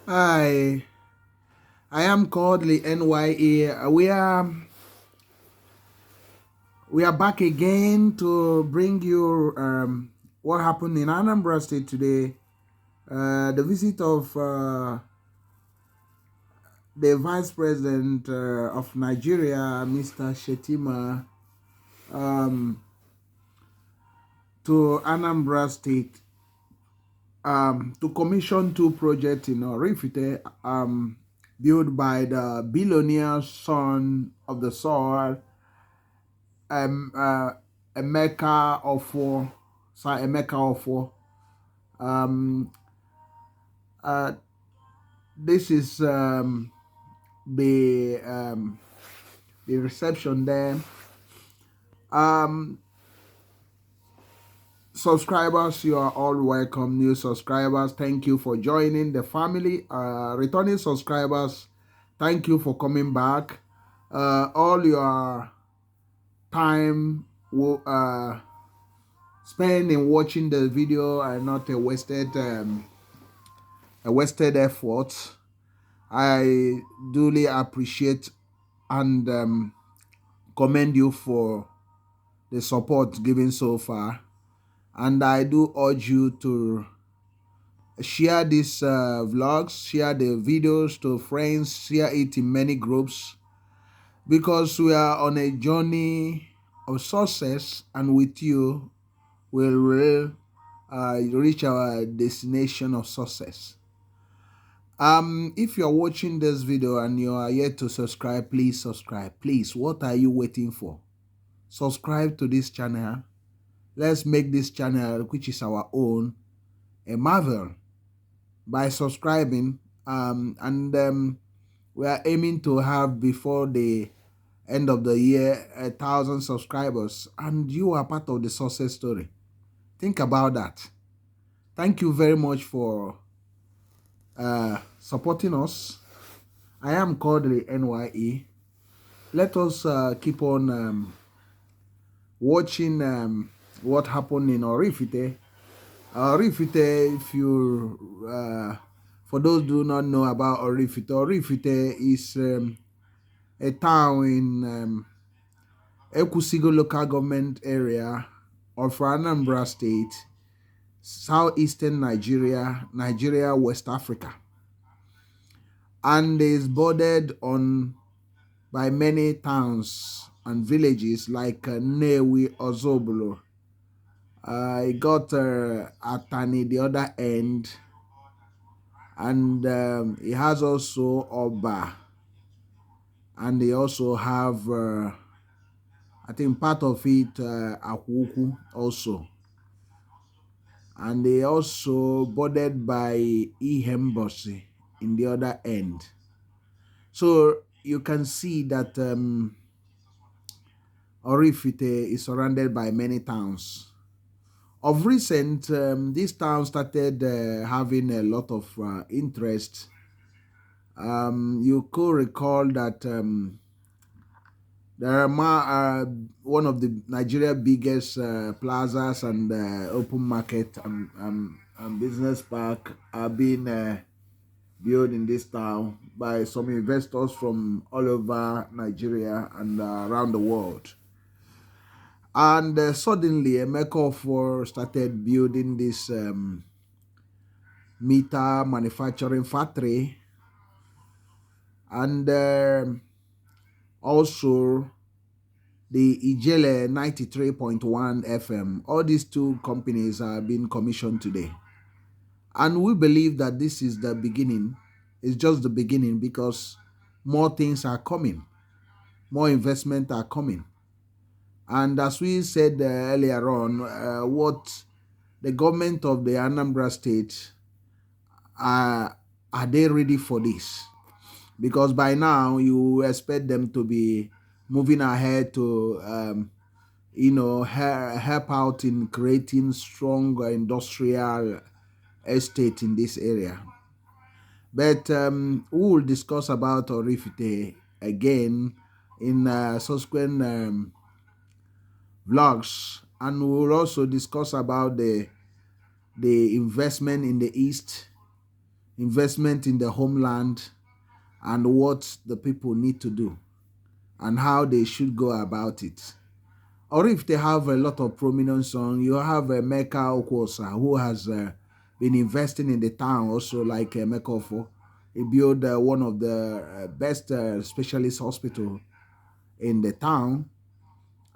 Hi, I am Kodili-nye. We are back again to bring you what happened in Anambra State today. The visit of the Vice President of Nigeria, Mr. Shetima, um, to Anambra State to commission two projects in Oraifite, built by the billionaire son of the soil, um uh Emeka Ofo, Sir Emeka Ofo. Um uh this is the the reception there. Um Subscribers, you are all welcome. New subscribers, thank you for joining the family. Returning subscribers, thank you for coming back. All your time will spend in watching the video and not a wasted effort. I duly appreciate and commend you for the support given so far. And I do urge you to share these vlogs, share the videos to friends, share it in many groups, because we are on a journey of success, and with you we will reach our destination of success. If you're watching this video and you are yet to subscribe, please subscribe. Please, what are you waiting for? Subscribe to this channel. Let's make this channel, which is our own, a marvel by subscribing. And we are aiming to have, before the end of the year, 1,000 subscribers, and you are part of the success story. Think about that. Thank you very much for supporting us. I am Kodili-nye. Let us keep on watching what happened in Oraifite. Oraifite, if you, for those who do not know about Oraifite, Oraifite is a town in Ekusigo local government area of Anambra State, southeastern Nigeria, West Africa, and is bordered on by many towns and villages like Newi, Ozobolo. I got Atani the other end, and it has also Oba, and they also have I think part of it Akuku also, and they also bordered by Ihembosi in the other end. So you can see that Oraifite is surrounded by many towns. Of recent, this town started having a lot of interest. You could recall that there are one of the Nigeria biggest plazas and open market and business park are being built in this town by some investors from all over Nigeria and around the world. And suddenly, Emeka Ofo started building this meter manufacturing factory, and also the Ijele 93.1 FM. All these two companies are being commissioned today. And we believe that this is the beginning. It's just the beginning, because more things are coming. More investment are coming. And as we said earlier on, what the government of the Anambra State, are they ready for this? Because by now you expect them to be moving ahead to help out in creating strong industrial estate in this area. But we will discuss about Oraifite again in subsequent vlogs, and we will also discuss about the investment in the east, investment in the homeland, and what the people need to do and how they should go about it. Or if they have a lot of prominence on, you have Mecca Okwosa, who has been investing in the town also, like Mecca Ofo. He built one of the best specialist hospital in the town,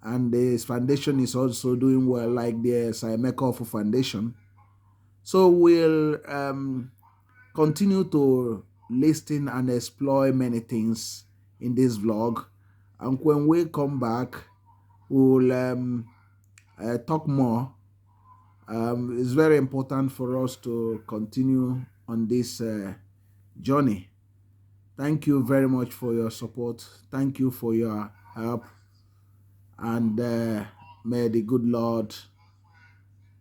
and his foundation is also doing well, like the Mecca Ofo Foundation. So we'll continue to listen and explore many things in this vlog, and when we come back, we'll talk more. It's very important for us to continue on this journey. Thank you very much for your support. Thank you for your help. And may the good Lord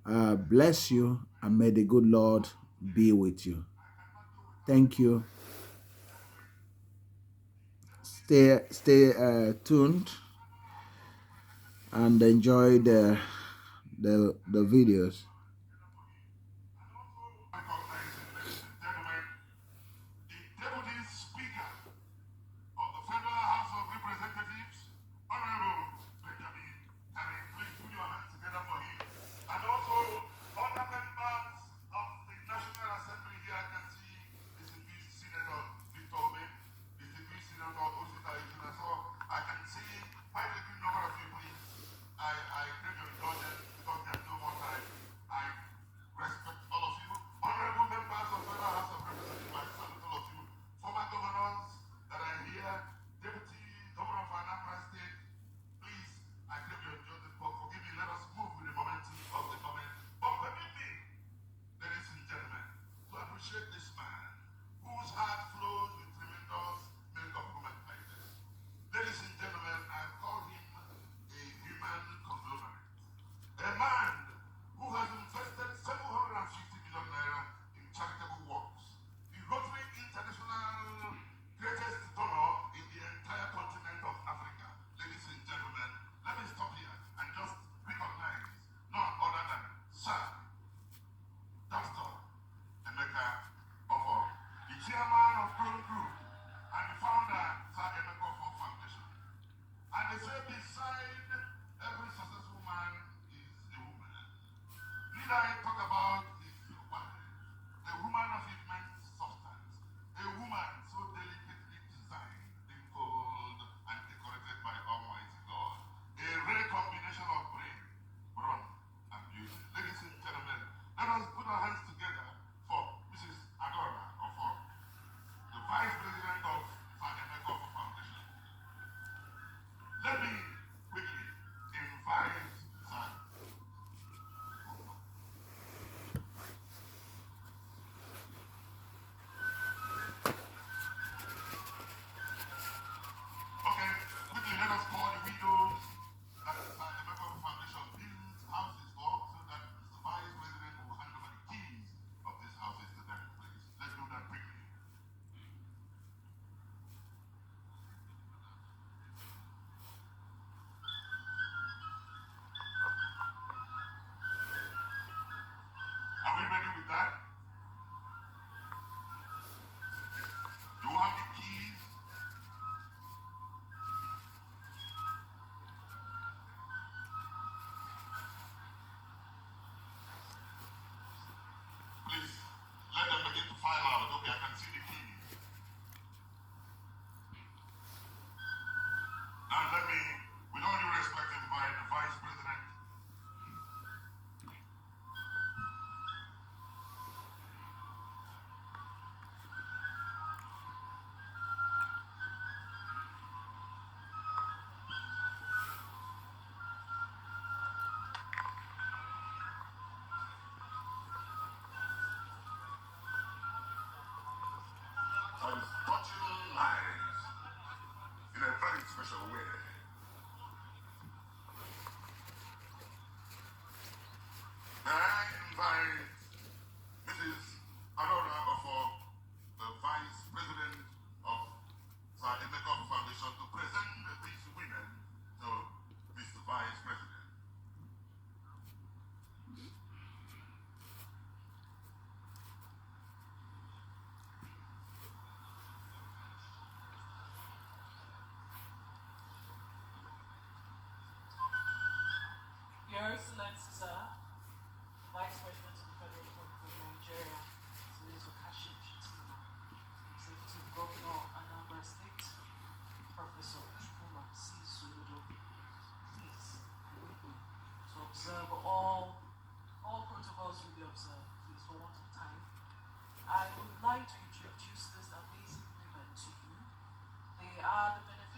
bless you, and may the good Lord be with you. Thank you. Stay tuned and enjoy the videos.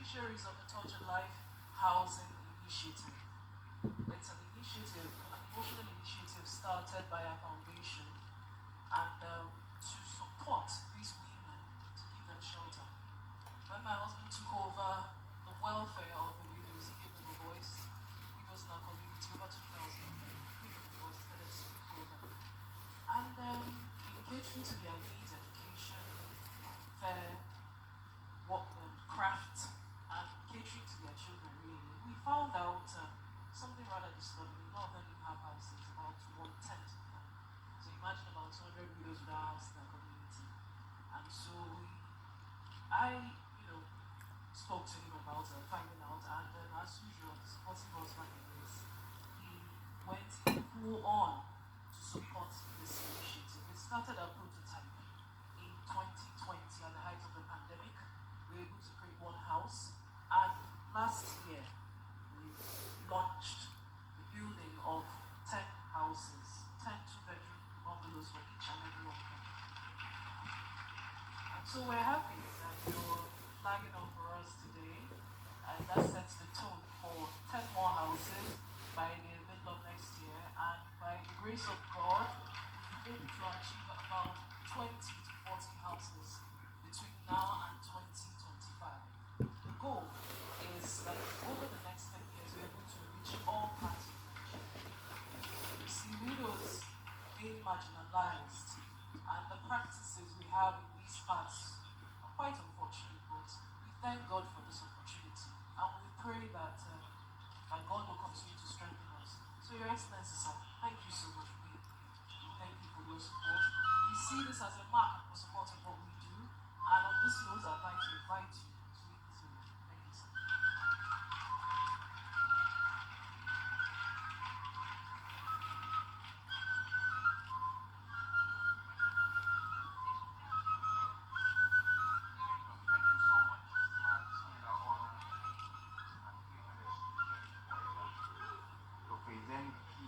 beneficiaries of the Touch of Life Housing Initiative. It's an initiative, an emotional initiative started by our foundation, and to support these women, to give them shelter. When my husband took over the welfare of the widows, he gave them a voice. Widows in our community, over 2,000, he gave them a voice, started to speak for them. And in catering to their needs, education, fair, work, craft, and catering to their children, really, we found out something rather disturbing. A lot of them didn't have houses, about 1/10 of them. So imagine about 200 widows without house in our community. And so I, spoke to him about finding out, and as usual, supporting husband in this, he went full on to support this initiative. It started a prototype in 2020 at the height of the pandemic. We were able to create one house, and last year we launched the building of 10 houses, 10 two-bedroom bungalows for each and every one of them. And so we're happy that you're flagging up for us today, and that sets the tone for 10 more houses by the middle of next year, and by the grace of God, we hope to achieve about 20 to 40 houses between now and 2025. The goal is that over the next 10 years, we're able to reach all parts of Nigeria. You see, widows being marginalized, and the practices we have in these parts are quite unfortunate, but we thank God for this opportunity, and we pray that God will continue to strengthen us. So, Your Excellency, sir, thank you so much for being here. We thank you for your support. We see this as a mark of support of what we do, and on this note, I'd like to invite you to lead this over. Thank you, sir. to present key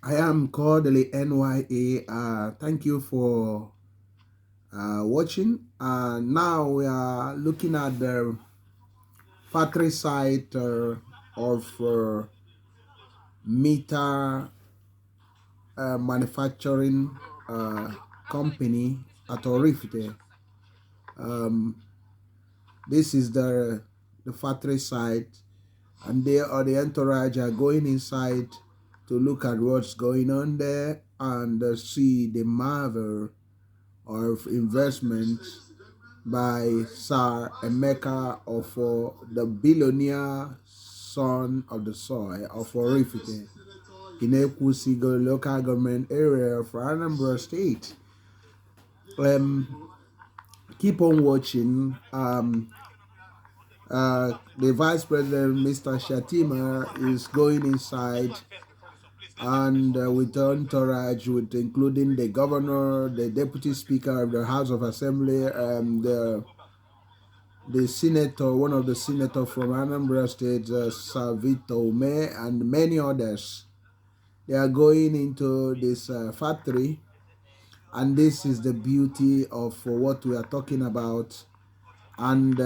I am Kodili-nye. Thank you for watching. Now we are looking at the factory site of meter manufacturing company at Oraifite. This is the factory site, and they or the entourage are going inside to look at what's going on there and see the marvel of investment by Sir Emeka of the billionaire son of the soil of Oraifite in Ekusigo local government area of Anambra State. Keep on watching. The Vice President, Mr. Shatima, is going inside, and with the entourage, with including the governor, the deputy speaker of the House of Assembly, the senator, one of the senators from Anambra State, Sir Victor Ume, and many others. They are going into this factory, and this is the beauty of what we are talking about. And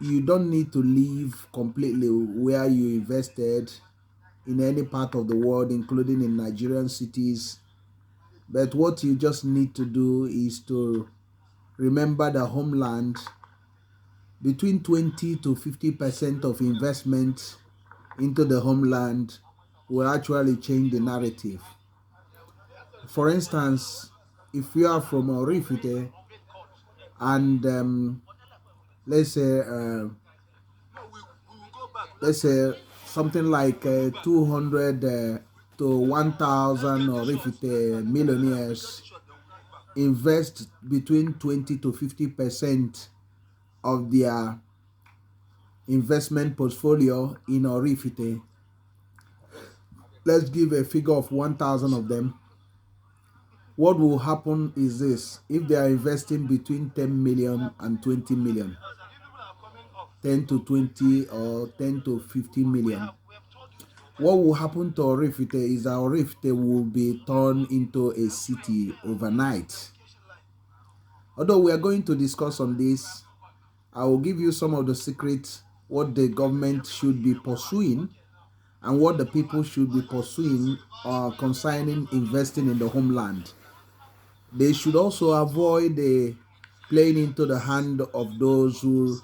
you don't need to leave completely where you invested in any part of the world, including in Nigerian cities. But what you just need to do is to remember the homeland. Between 20 to 50% of investment into the homeland will actually change the narrative. For instance, if you are from Oraifite and let's say something like 200 to 1,000 Oraifite millionaires invest between 20 to 50% of their investment portfolio in Oraifite. Let's give a figure of 1,000 of them. What will happen is this: if they are investing between 10 million and 20 million, 10 to 20 or 10 to 50 million, what will happen to Oraifite is that Oraifite will be turned into a city overnight. Although we are going to discuss on this, I will give you some of the secrets, what the government should be pursuing and what the people should be pursuing concerning investing in the homeland. They should also avoid playing into the hand of those who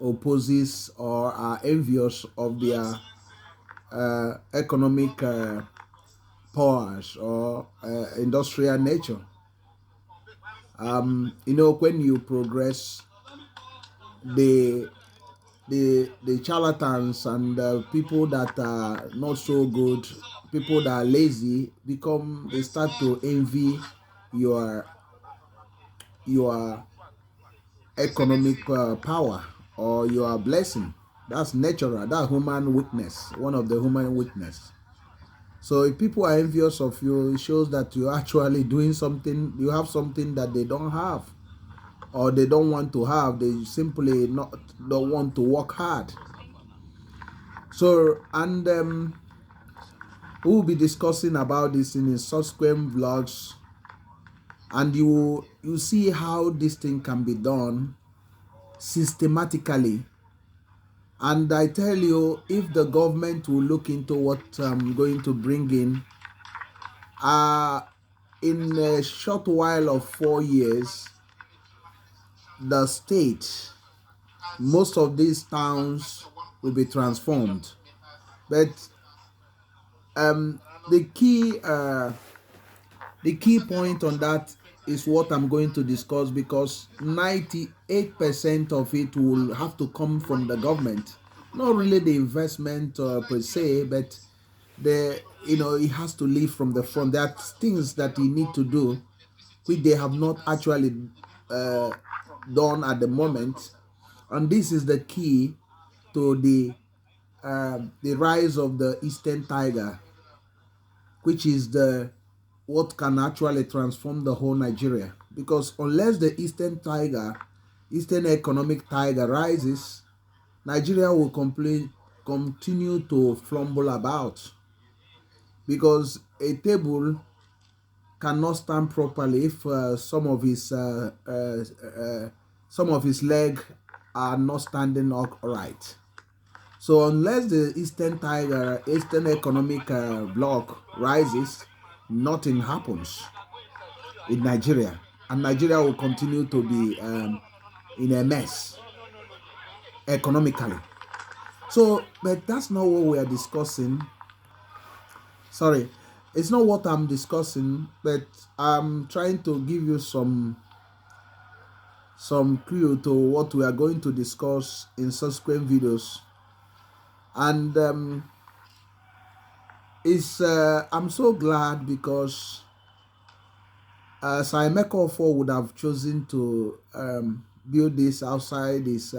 opposes or are envious of their economic powers or industrial nature. When you progress, the charlatans and people that are not so good, people that are lazy, they start to envy your economic power or your blessing. That's natural. That's human weakness. One of the human weakness. So if people are envious of you, it shows that you're actually doing something. You have something that they don't have, or they don't want to have. They simply don't want to work hard. So, and we'll be discussing about this in subsequent vlogs, and you see how this thing can be done systematically. And I tell you, if the government will look into what I'm going to bring in a short while of 4 years, the state, most of these towns will be transformed. But the key point on that is what I'm going to discuss, because 98% of it will have to come from the government. Not really the investment per se, but it has to leave from the front. There are things that you need to do which they have not actually done at the moment, and this is the key to the the rise of the Eastern Tiger, which is the what can actually transform the whole Nigeria. Because unless the Eastern Economic Tiger rises, Nigeria will continue to flumble about. Because a table cannot stand properly if some of his leg are not standing upright. So unless the Eastern Economic Bloc rises, nothing happens in Nigeria, and Nigeria will continue to be in a mess economically. So, but that's not what we are discussing. Sorry, it's not what I'm discussing, but I'm trying to give you some clue to what we are going to discuss in subsequent videos. And I'm so glad because Simon Ekofo would have chosen to build this outside his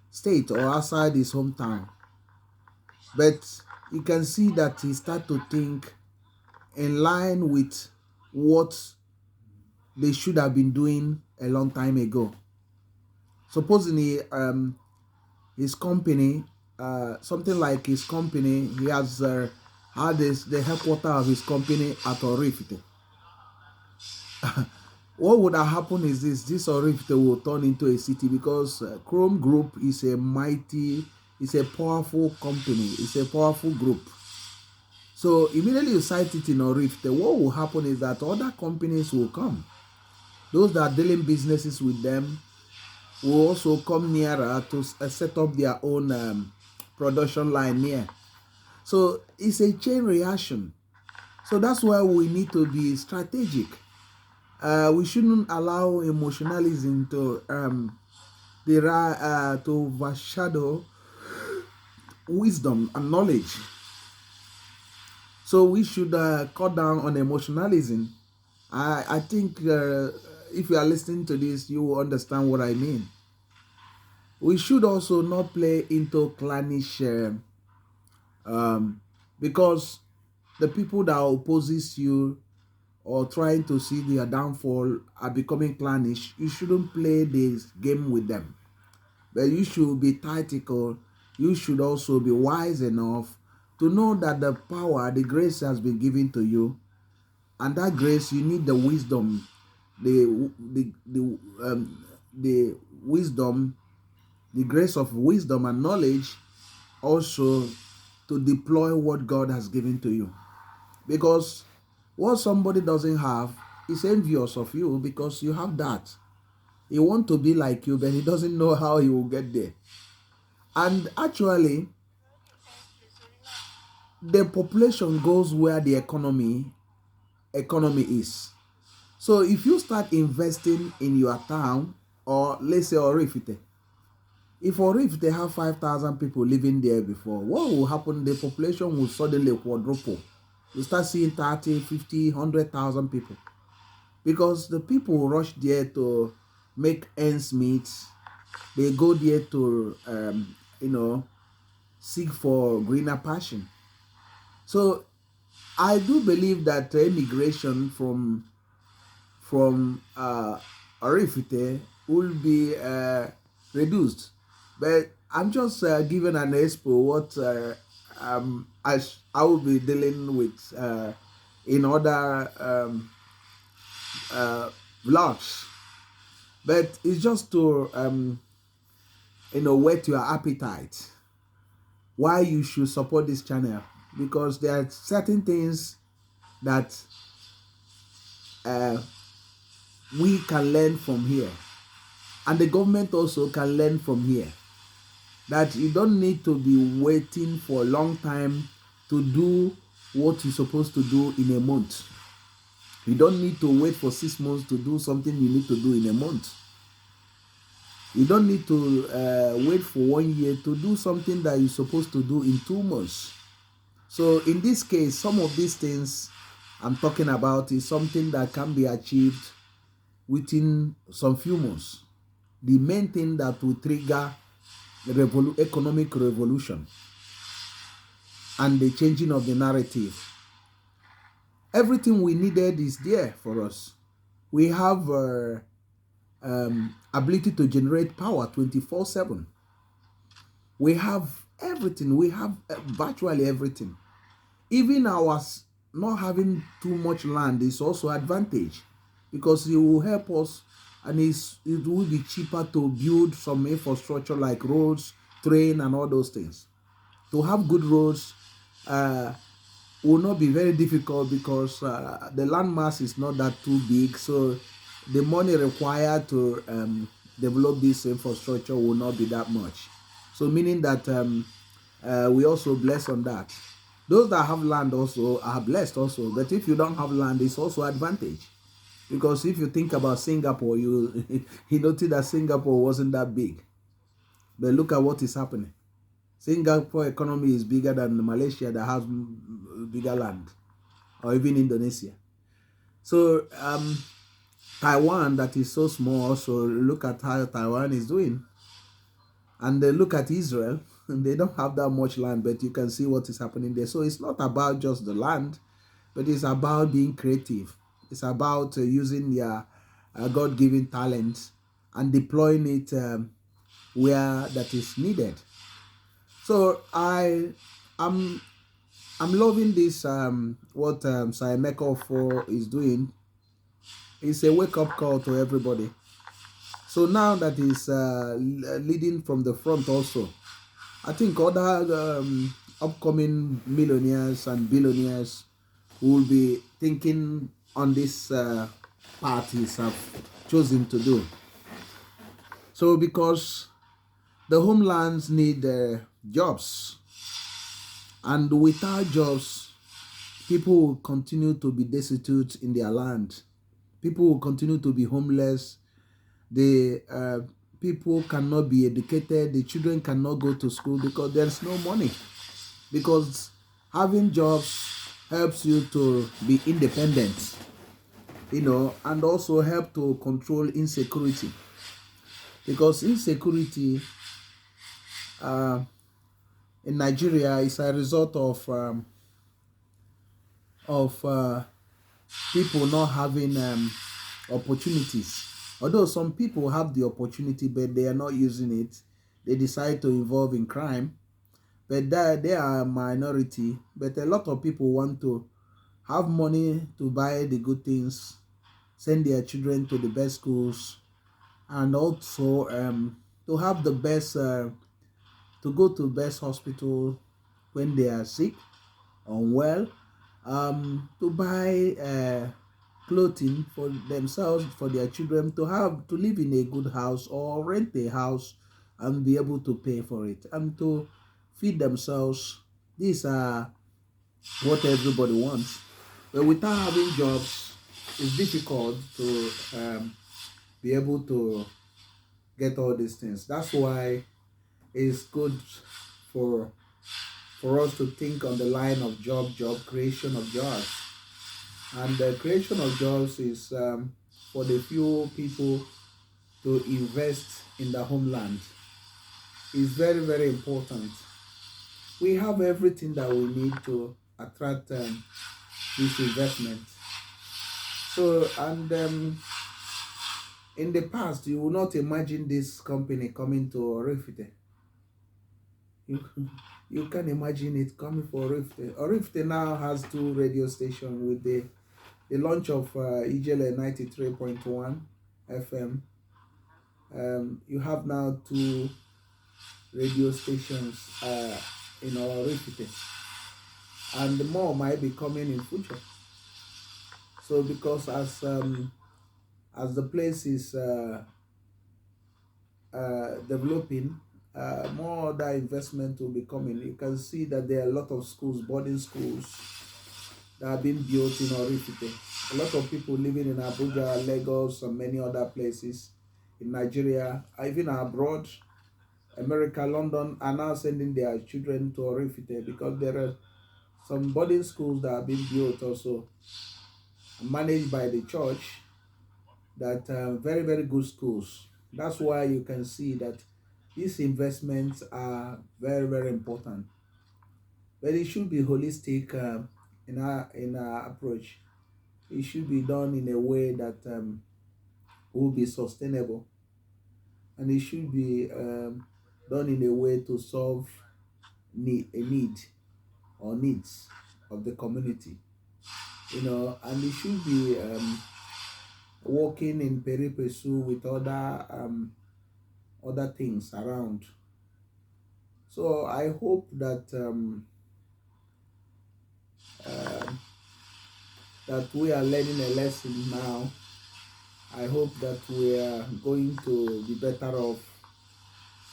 state or outside his hometown. But you can see that he started to think in line with what they should have been doing a long time ago. Supposedly, his company, something like his company, he has had the headquarters of his company at Oraifite. What would have happened is this Oraifite will turn into a city because Chrome Group is it's a powerful company, it's a powerful group. So immediately you cite it in Oraifite, what will happen is that other companies will come. Those that are dealing businesses with them will also come nearer to set up their own production line near. So it's a chain reaction. So that's why we need to be strategic. We shouldn't allow emotionalism to overshadow wisdom and knowledge. So we should cut down on emotionalism. I think if you are listening to this, you will understand what I mean. We should also not play into clannish because the people that opposes you or trying to see their downfall are becoming clannish. You shouldn't play this game with them. But you should be tactical. You should also be wise enough to know that the power, the grace has been given to you. And that grace, you need the wisdom, the wisdom, the grace of wisdom and knowledge also to deploy what God has given to you. Because what somebody doesn't have is envious of you because you have that. He wants to be like you, but he doesn't know how he will get there. And actually, the population goes where the economy is. So if you start investing in your town, or let's say Oraifite, if Oraifite have 5,000 people living there before, what will happen? The population will suddenly quadruple. You start seeing 30, 50, 100,000 people. Because the people rush there to make ends meet. They go there to, seek for greener passion. So I do believe that immigration from Oraifite will be reduced. But I'm just giving an expo what I will be dealing with in other vlogs. But it's just to whet your appetite. Why you should support this channel, because there are certain things that we can learn from here, and the government also can learn from here. That you don't need to be waiting for a long time to do what you're supposed to do in a month. You don't need to wait for 6 months to do something you need to do in a month. You don't need to wait for 1 year to do something that you're supposed to do in 2 months. So in this case, some of these things I'm talking about is something that can be achieved within some few months. The main thing that will trigger the economic revolution. and the changing of the narrative. Everything we needed is there for us. We have ability to generate power 24/7. We have everything. We have virtually everything. Even not having too much land is also advantage, because it will help us, and it will be cheaper to build some infrastructure like roads, train, and all those things. To have good roads will not be very difficult, because the land mass is not that too big, so the money required to develop this infrastructure will not be that much. So meaning that we also bless on that. Those that have land also are blessed also, but if you don't have land, it's also advantage. Because if you think about Singapore, you notice that Singapore wasn't that big, but look at what is happening. Singapore economy is bigger than Malaysia, that has bigger land, or even Indonesia. So Taiwan, that is so small, also look at how Taiwan is doing. And they look at Israel, and they don't have that much land, but you can see what is happening there. So it's not about just the land, but it's about being creative. It's about using your God-given talents and deploying it where that is needed. So I'm loving this what Sir Emeka is doing. It's a wake-up call to everybody. So now that is leading from the front also, I think other upcoming millionaires and billionaires will be thinking on this parties have chosen to do. So because the homelands need jobs, and without jobs, people will continue to be destitute in their land. People will continue to be homeless. The people cannot be educated. The children cannot go to school because there's no money. Because having jobs helps you to be independent, and also help to control insecurity. Because insecurity in Nigeria is a result of people not having opportunities. Although some people have the opportunity, but they are not using it. They decide to involve in crime, but they are a minority. But a lot of people want to have money to buy the good things, send their children to the best schools, and also to have the best, to go to best hospital when they are sick, unwell, to buy clothing for themselves, for their children, to live in a good house or rent a house and be able to pay for it, and to feed themselves. These are what everybody wants. But without having jobs, it's difficult to be able to get all these things. That's why it's good for us to think on the line of job creation of jobs. And the creation of jobs is for the few people to invest in the homeland. Is very, very important. We have everything that we need to attract this investment. So, and in the past, you will not imagine this company coming to Oraifite. You can imagine it coming for Oraifite. Oraifite now has 2 radio stations with the launch of Ijele 93.1 FM. You have now 2 radio stations in Oraifite, and more might be coming in future. So because as the place is developing, more other investment will be coming. You can see that there are a lot of schools, boarding schools, that have been built in Oraifite. A lot of people living in Abuja, Lagos, and many other places in Nigeria, even abroad, America, London, are now sending their children to Oraifite, because there are some boarding schools that have been built also, managed by the church, that very, very good schools. That's why you can see that these investments are very, very important. but it should be holistic in our approach. It should be done in a way that will be sustainable, and it should be done in a way to solve a need or needs of the community. And it should be working in peri with other things around. So I hope that um, that we are learning a lesson now. I hope that we are going to be better off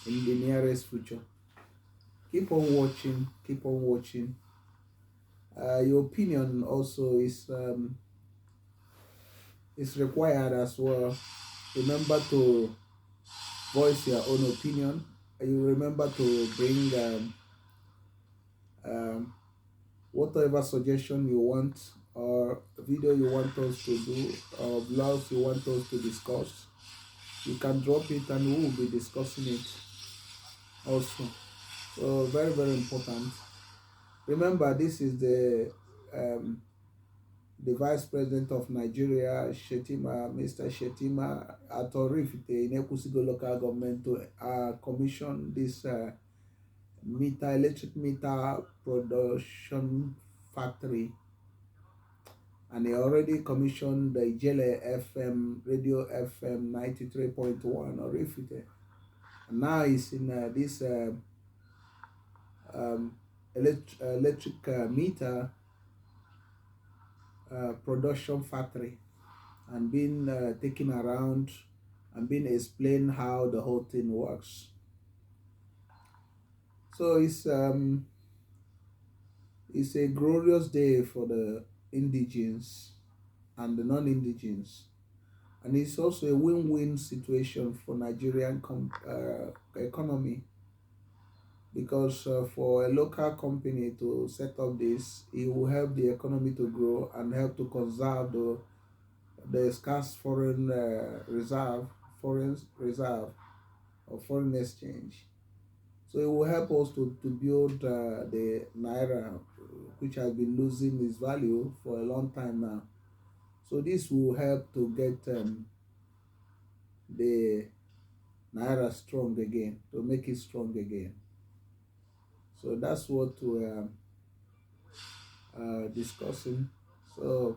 in the nearest future. Keep on watching. Keep on watching. Your opinion also is required as well. Remember to voice your own opinion. You remember to bring um, whatever suggestion you want, or video you want us to do, or blogs you want us to discuss. You can drop it and we will be discussing it also. So very, very important. Remember, this is the Vice President of Nigeria, Shetima, Mr. Shetima, at Orifite in Ekusigo local government to commission this electric meter production factory. And he already commissioned the Ijele FM, Radio FM 93.1 Orifite. And now he's in this um, electric meter production factory, and being taken around and being explained how the whole thing works. So it's a glorious day for the indigenes and the non-indigenes, and it's also a win-win situation for Nigerian economy, because for a local company to set up this, it will help the economy to grow and help to conserve the scarce foreign reserve or foreign exchange. So it will help us to build the naira, which has been losing its value for a long time now. So this will help to get the naira strong again, to make it strong again. So that's what we're discussing. So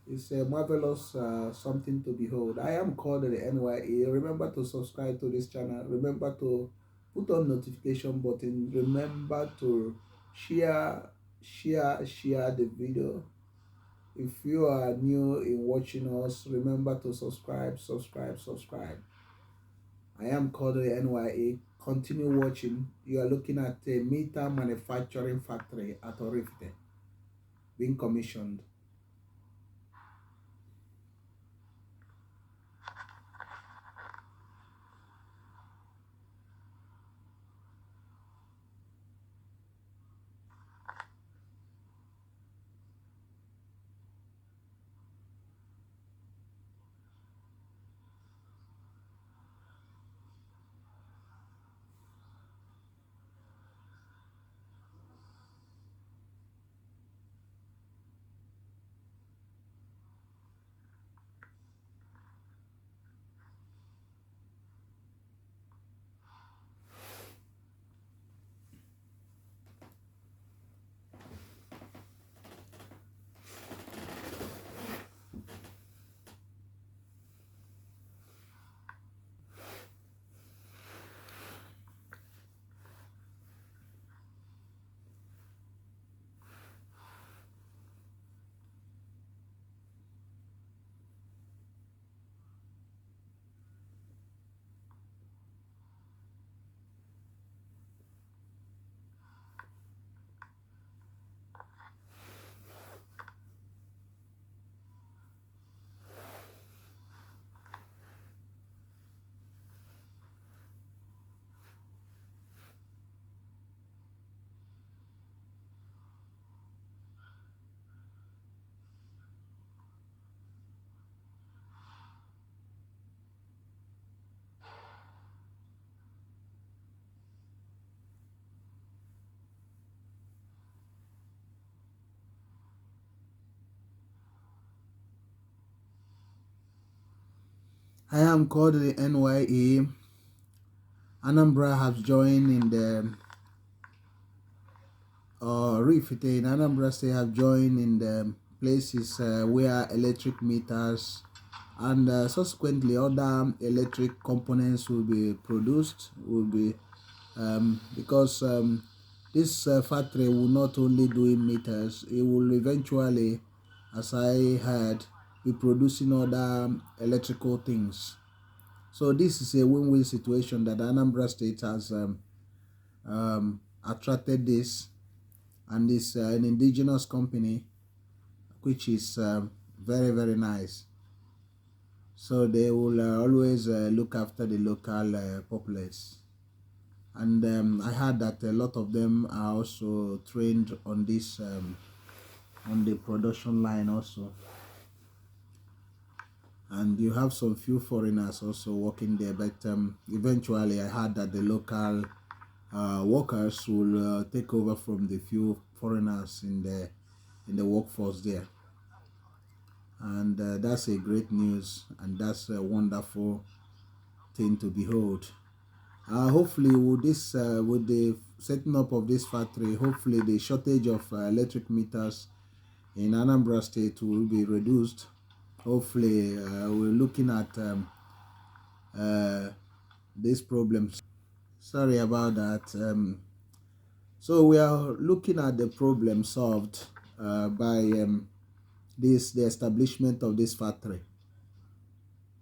it's a marvelous something to behold. I am called the NYA. Remember to subscribe to this channel. Remember to put on notification button. Remember to share the video. If you are new in watching us, remember to subscribe. I am called the NYA. Continue watching. You are looking at a meter manufacturing factory at Orifite being commissioned. I am Kodili-nye. Anambra has joined in the Oraifite in Anambra State have joined in the places where electric meters and subsequently other electric components will be produced, because this factory will not only do meters, it will eventually, as I heard, be producing other electrical things. So this is a win-win situation that Anambra State has attracted this, and it's an indigenous company, which is very, very nice. So they will always look after the local populace. And I heard that a lot of them are also trained on this, on the production line also. And you have some few foreigners also working there, but eventually I heard that the local workers will take over from the few foreigners in the workforce there. And that's a great news, and that's a wonderful thing to behold. Hopefully with the setting up of this factory, hopefully the shortage of electric meters in Anambra State will be reduced. Hopefully we're looking at these problems. Sorry about that. So we are looking at the problem solved by the establishment of this factory.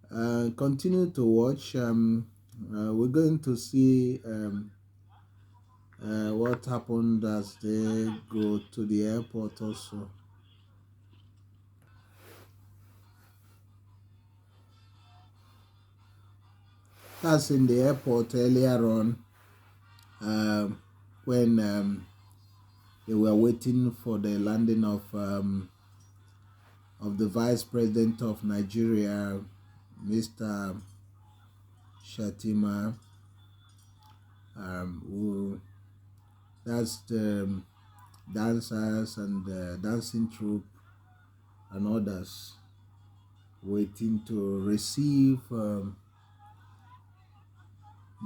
Continue to watch. We're going to see what happened as they go to the airport also. That's in the airport earlier on, when they were waiting for the landing of the Vice President of Nigeria, Mr. Shatima, who that's the dancers and the dancing troupe and others waiting to receive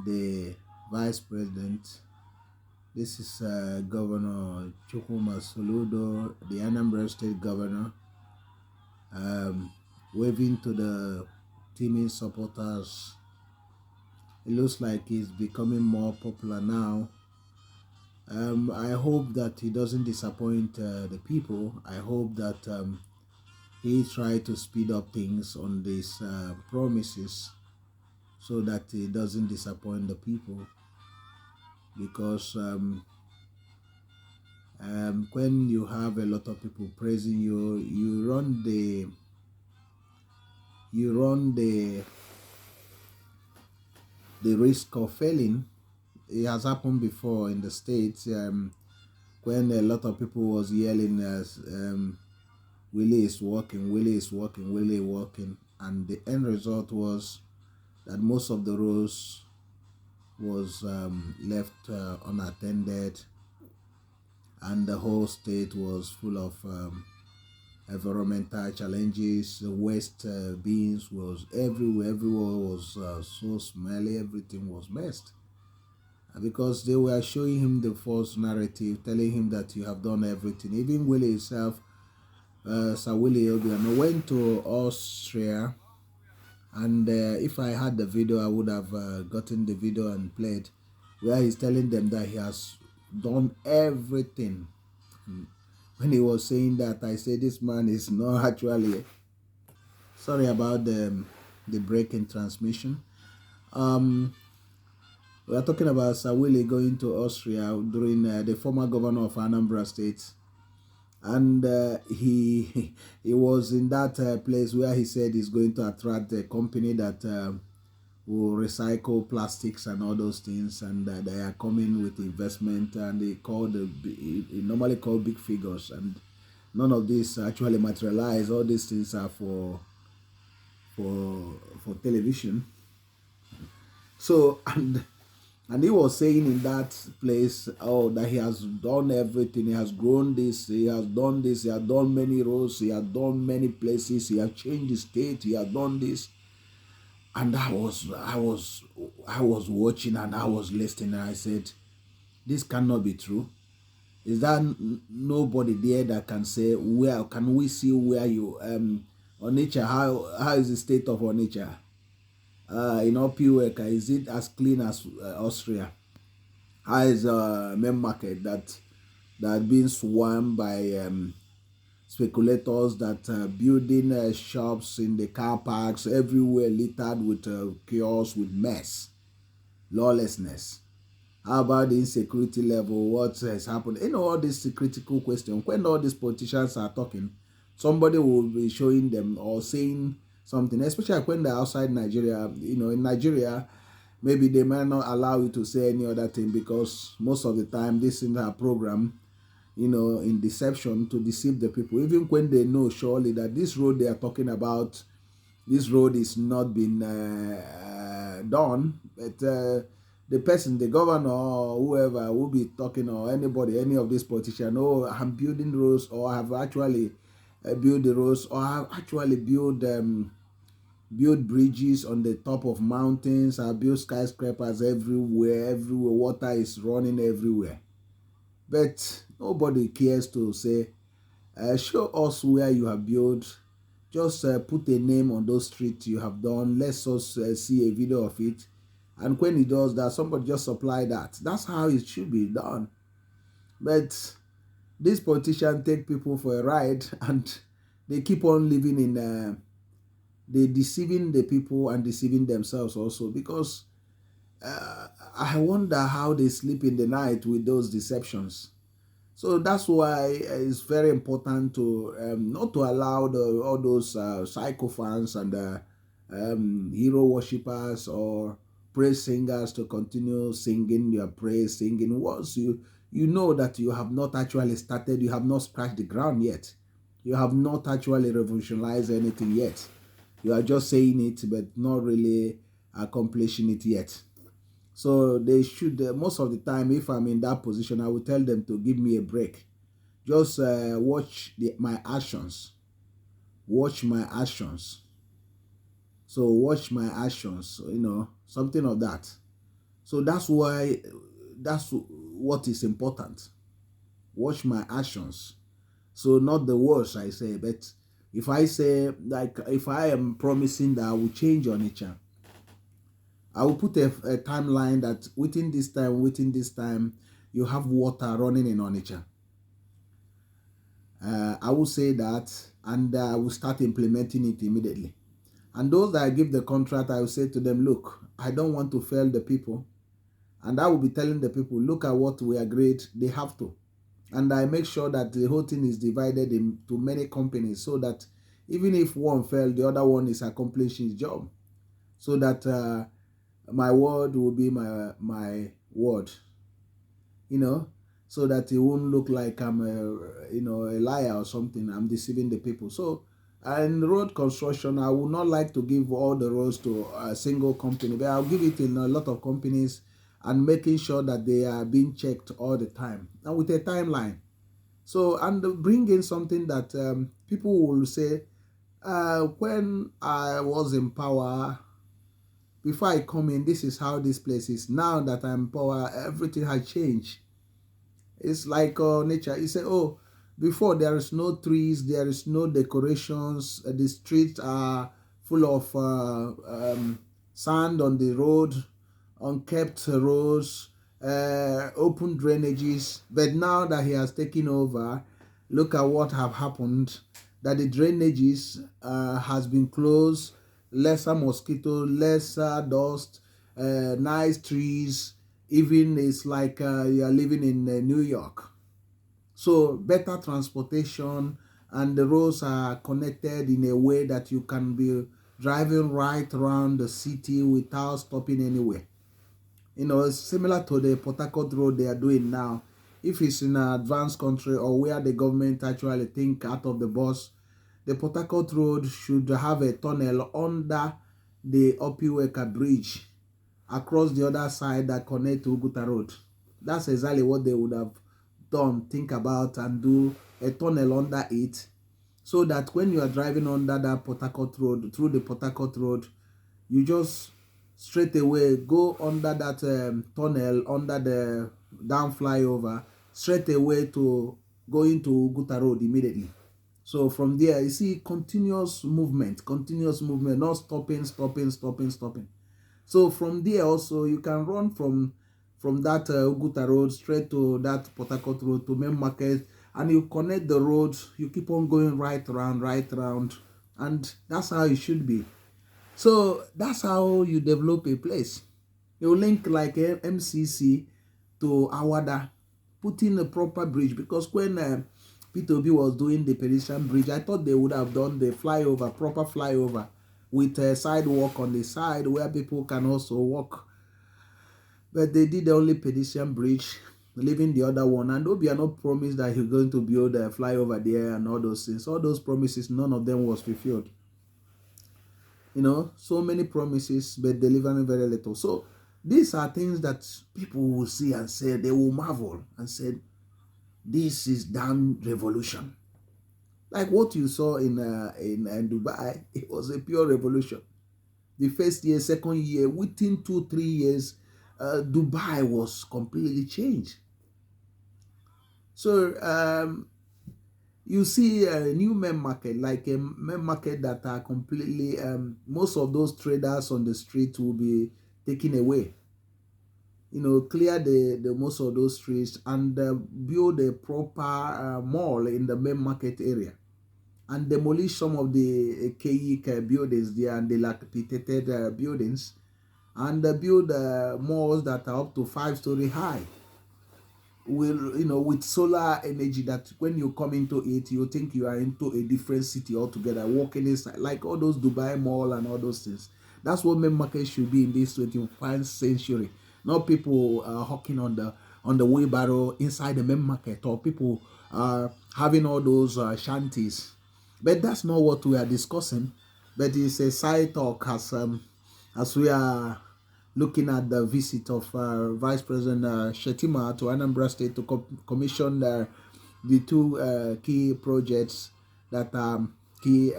the Vice President. This is Governor Chukwuma Soludo, the Anambra State Governor, waving to the teaming supporters. It looks like he's becoming more popular now. I hope that he doesn't disappoint the people. I hope that he tries to speed up things on these promises so that he doesn't disappoint the people. Because when you have a lot of people praising you, you run the risk of failing. It has happened before in the States, when a lot of people was yelling as Willie is working, Willie is working, Willie working, and the end result was that most of the roads was left unattended, and the whole state was full of environmental challenges. Waste bins was everywhere. Everywhere was so smelly. Everything was messed. Because they were showing him the false narrative, telling him that you have done everything. Even Willie himself, Sir Willie Obiano, went to Austria, and if I had the video, I would have gotten the video and played, where he's telling them that he has done everything. When he was saying that, I said, this man is not actually. Sorry about the break in transmission. We are talking about Sir Willie going to Austria during the former governor of Anambra State, and he was in that place where he said he's going to attract a company that will recycle plastics and all those things, and they are coming with investment, and they normally call big figures, and none of this actually materialize. All these things are for television. So and he was saying in that place, oh, that he has done everything. He has grown this, he has done this, he has done many roads, he has done many places, he has changed the state, he has done this. And I was watching and I was listening, and I said, this cannot be true. Is there nobody there that can say, where can we see where you Onitsha, how is the state of Onitsha? In Opiweka, is it as clean as Austria? How is main market that being swarmed by speculators that building shops in the car parks everywhere, littered with chaos, with mess, lawlessness? How about the insecurity level? What has happened? All these critical questions. When all these politicians are talking, somebody will be showing them or saying something, especially when they're outside Nigeria. In Nigeria, maybe they might not allow you to say any other thing, because most of the time this is a program, in deception, to deceive the people. Even when they know surely that this road they are talking about, this road is not been done, but the person, the governor or whoever will be talking, or anybody, any of these politicians, oh, I'm building roads, or I have actually built the roads, or I have actually build bridges on the top of mountains. I build skyscrapers everywhere. Water is running everywhere. But nobody cares to say, show us where you have built. Just put a name on those streets you have done. Let's us see a video of it. And when he does that, somebody just supply that. That's how it should be done. But these politicians take people for a ride, and they keep on living in, they deceiving the people and deceiving themselves also, because I wonder how they sleep in the night with those deceptions. So that's why it's very important to not to allow all those sycophants and hero worshippers or praise singers to continue singing your praise, singing once you know that you have not actually started, you have not scratched the ground yet, you have not actually revolutionized anything yet. You are just saying it, but not really accomplishing it yet. So they should, most of the time, if I'm in that position, I will tell them to give me a break. Just watch my actions. Watch my actions. So watch my actions, something of that. So that's why, that's what is important. Watch my actions. So not the words I say, but if I say, like, if I am promising that I will change your nature, I will put a timeline that within this time, you have water running in Onitsha. I will say that, and I will start implementing it immediately. And those that I give the contract, I will say to them, look, I don't want to fail the people. And I will be telling the people, look at what we agreed, they have to. And I make sure that the whole thing is divided into many companies, so that even if one fail, the other one is accomplishing his job. So that my word will be my word, so that it won't look like I'm a liar or something. I'm deceiving the people. So in road construction, I would not like to give all the roads to a single company, but I'll give it in a lot of companies, and making sure that they are being checked all the time and with a timeline. So, and bring in something that people will say, when I was in power, before I come in, this is how this place is. Now that I'm in power, everything has changed. It's like nature. You say, oh, before there is no trees, there is no decorations. The streets are full of sand on the road, unkept roads, open drainages. But now that he has taken over, look at what have happened. That the drainages has been closed, lesser mosquito, lesser dust, nice trees. Even it's like you are living in New York. So better transportation, and the roads are connected in a way that you can be driving right around the city without stopping anywhere. It's similar to the Port Harcourt road they are doing now. If it's in an advanced country, or where the government actually think out of the box, the Port Harcourt road should have a tunnel under the Opiweka bridge across the other side that connect to Uguta Road. That's exactly what they would have done, think about, and do a tunnel under it, so that when you are driving under that Port Harcourt road, through the Port Harcourt road, you just straight away go under that tunnel, under the down flyover, straight away to going to Guta Road immediately. So from there, you see continuous movement, not stopping. So from there also, you can run from that Uguta Road straight to that Port Harcourt Road to Main Market, and you connect the road. You keep on going right around, and that's how it should be. So that's how you develop a place. You link like MCC to Awada, putting a proper bridge, because when P2B was doing the pedestrian bridge, I thought they would have done the flyover, proper flyover, with a sidewalk on the side where people can also walk. But they did the only pedestrian bridge, leaving the other one. And Obi are not promised that he's going to build a flyover there and all those things. All those promises, none of them was fulfilled. So many promises, but delivering very little. So these are things that people will see and say, they will marvel and say, this is damn revolution. Like what you saw in Dubai, it was a pure revolution. The first year, second year, within 2-3 years, Dubai was completely changed. So you see a new main market, like a main market that are completely, most of those traders on the street will be taken away. Clear the most of those streets and build a proper mall in the main market area, and demolish some of the archaic buildings there and the dilapidated buildings, and build malls that are up to 5-story high, with solar energy, that when you come into it, you think you are into a different city altogether, walking inside, like all those Dubai mall and all those things. That's what main market should be in this 21st century. Not people hawking on the wheelbarrow inside the main market, or people having all those shanties. But that's not what we are discussing. But it's a side talk, as we are looking at the visit of Vice President Shetima to Anambra State to commission the two key projects that are key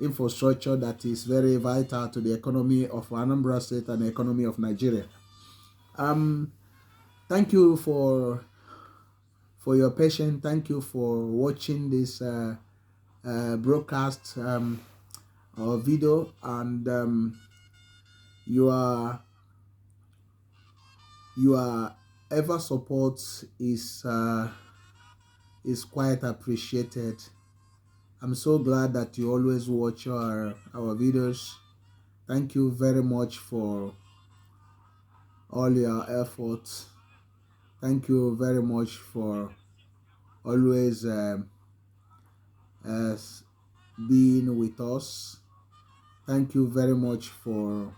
infrastructure that is very vital to the economy of Anambra State and the economy of Nigeria. Thank you for your patience. Thank you for watching this broadcast or video, and your ever support is quite appreciated. I'm so glad that you always watch our videos. Thank you very much for all your efforts. Thank you very much for always being with us. Thank you very much for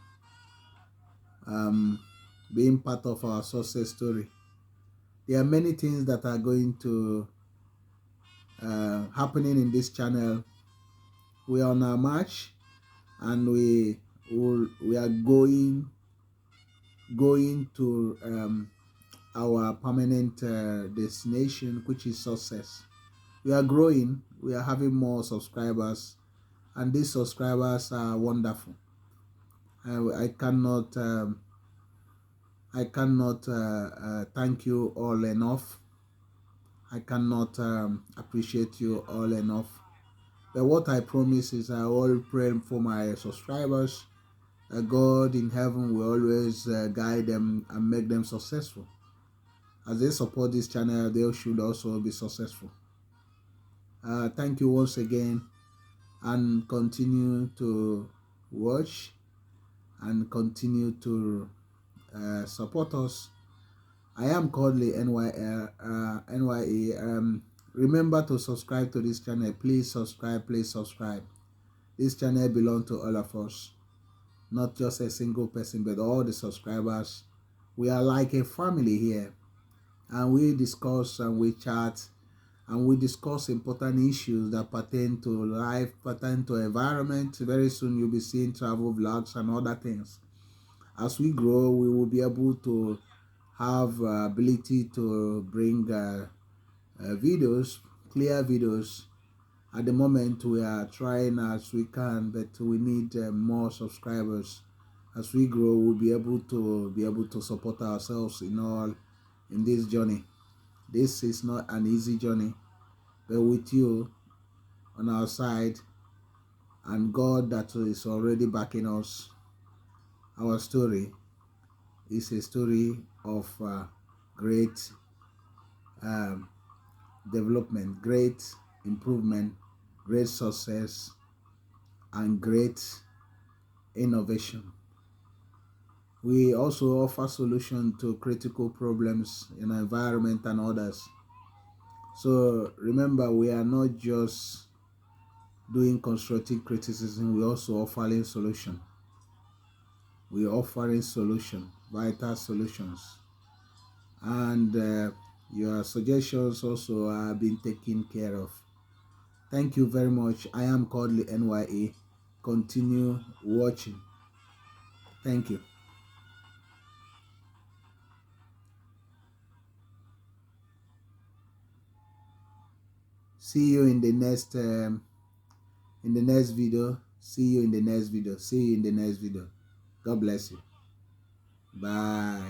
being part of our success story. There are many things that are going to happening in this channel. We are on our march, and we are going to our permanent destination, which is success. We are growing. We are having more subscribers, and these subscribers are wonderful. I cannot thank you all enough. I cannot appreciate you all enough. But what I promise is I will pray for my subscribers. God in heaven will always guide them and make them successful. As they support this channel, they should also be successful. Thank you once again, and continue to watch and continue to support us. I am Kodili-nye. Remember to subscribe to this channel. Please subscribe. This channel belongs to all of us, not just a single person, but all the subscribers. We are like a family here, and we discuss and we chat and we discuss important issues that pertain to life, pertain to environment. Very soon you'll be seeing travel vlogs and other things. As we grow, we will be able to have ability to bring videos, clear videos, At the moment, we are trying as we can, but we need more subscribers. As we grow, we'll be able to support ourselves in this journey. This is not an easy journey, but with you on our side and God that is already backing us, our story is a story of great um, development, great improvement, great success, and great innovation. We also offer solutions to critical problems in our environment and others. So remember, we are not just doing constructive criticism, we also offering solution. We offering solution, vital solutions, and your suggestions also are being taken care of. Thank you very much. I am Kodili-nye. Continue watching. Thank you. See you in the next video. See you in the next video. See you in the next video. God bless you. Bye.